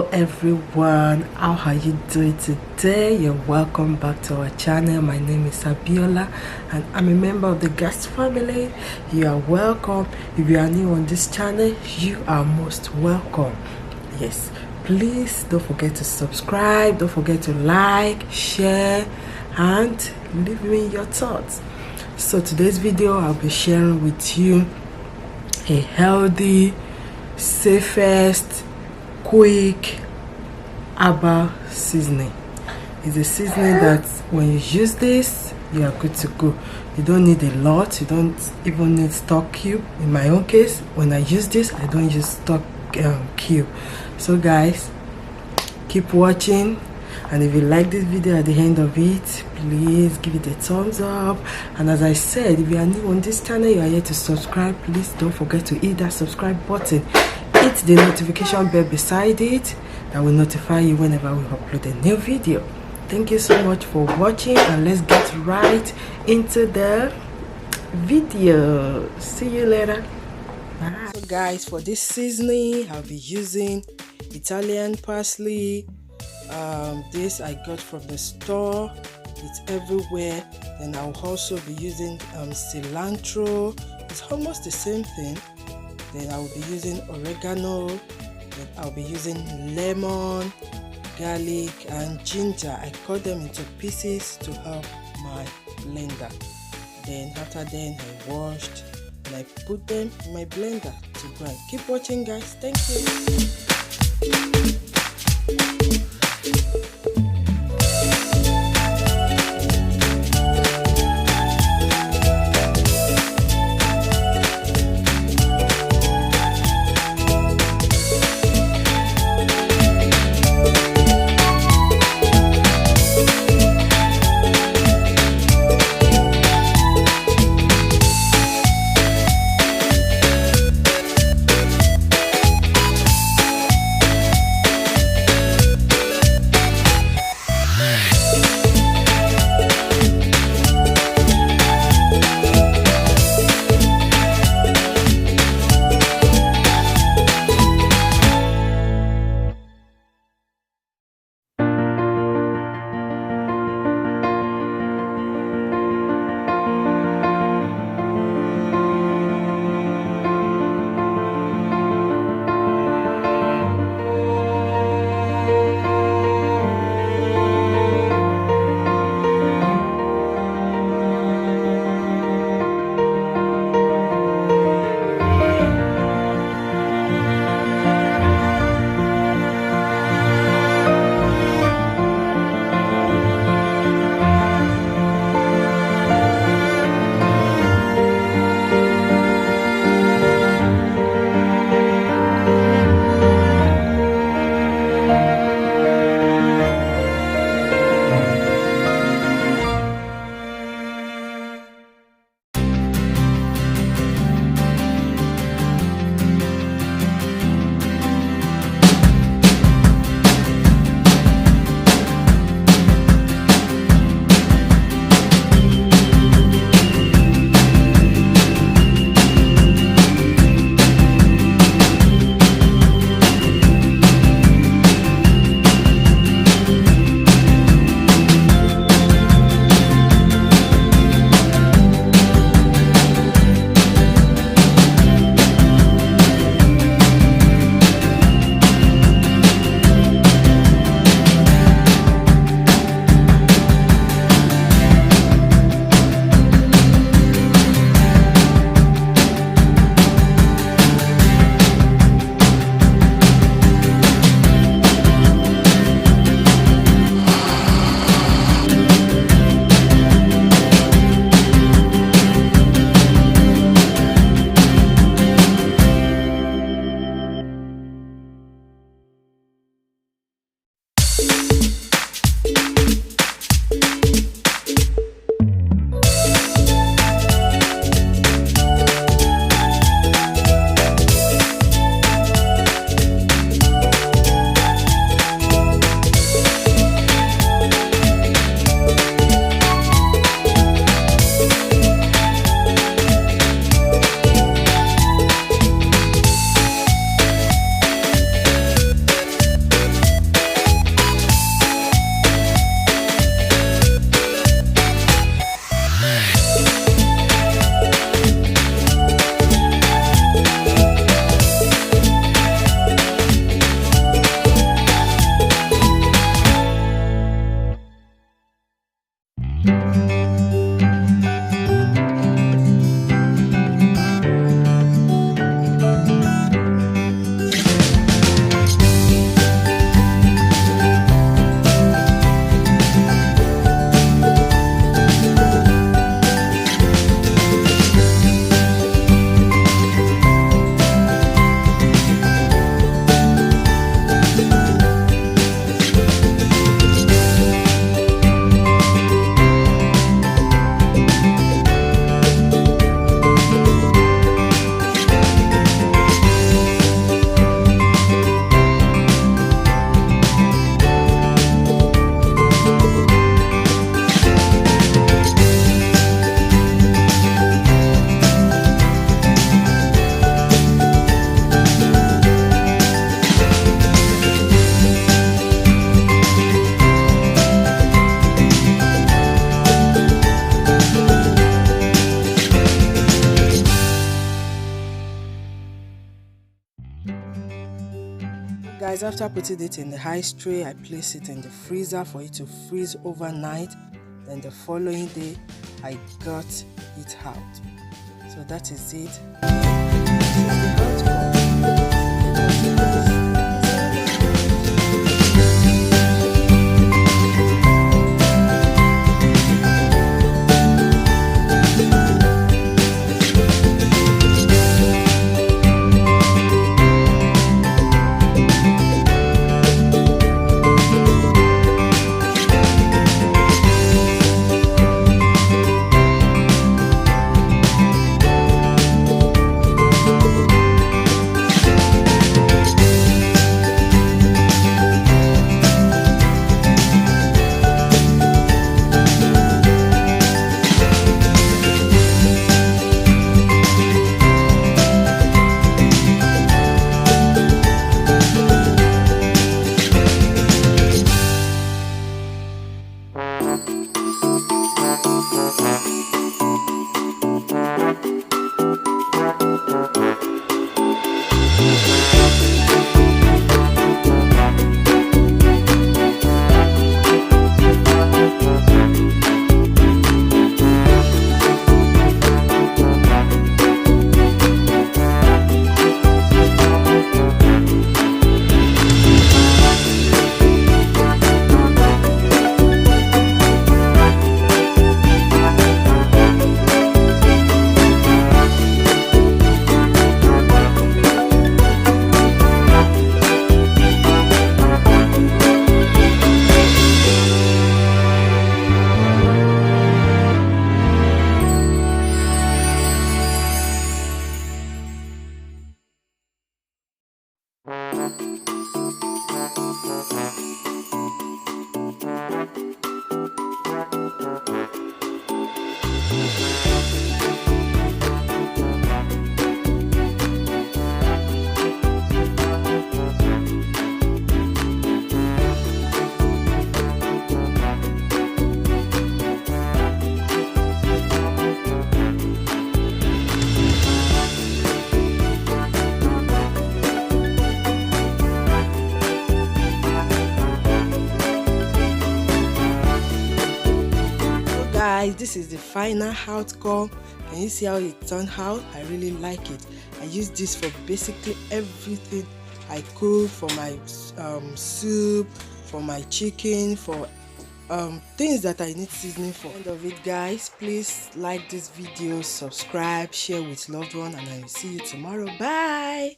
Hello everyone, how are you doing today? You're welcome back to our channel. My name is Abiola and I'm a member of the guest family. You are welcome. If you are new on this channel, you are most welcome. Yes, please don't forget to subscribe, don't forget to like, share and leave me your thoughts. So today's video I'll be sharing with you a healthy, safest, quick herbal seasoning. It's a seasoning that when you use this, you are good to go. You don't need a lot. You don't even need stock cube. In my own case, when I use this, I don't use stock cube. So guys, keep watching, and if you like this video at the end of it, please give it a thumbs up. And as I said, if you are new on this channel, you are here to subscribe, please don't forget to hit that subscribe button. Hit the notification bell beside it that will notify you whenever we upload a new video. Thank you so much for watching, and let's get right into the video. See you later. Bye. So guys, for this seasoning I'll be using Italian parsley. This I got from the store, it's everywhere. Then I'll also be using cilantro. It's almost the same thing. Then I will be using oregano. Then I'll be using lemon, garlic and ginger. I cut them into pieces to help my blender. Then after then I washed and I put them in my blender to grind. Keep watching guys. Thank you. Guys, after putting it in the ice tray, I place it in the freezer for it to freeze overnight. Then the following day, I got it out. So that is it. Guys, this is the final outcome. Can you see how it turned out? I really like it. I use this for basically everything I cook, for my soup, for my chicken, for things that I need seasoning for. End of it, guys. Please like this video, subscribe, share with loved one, and I will see you tomorrow. Bye.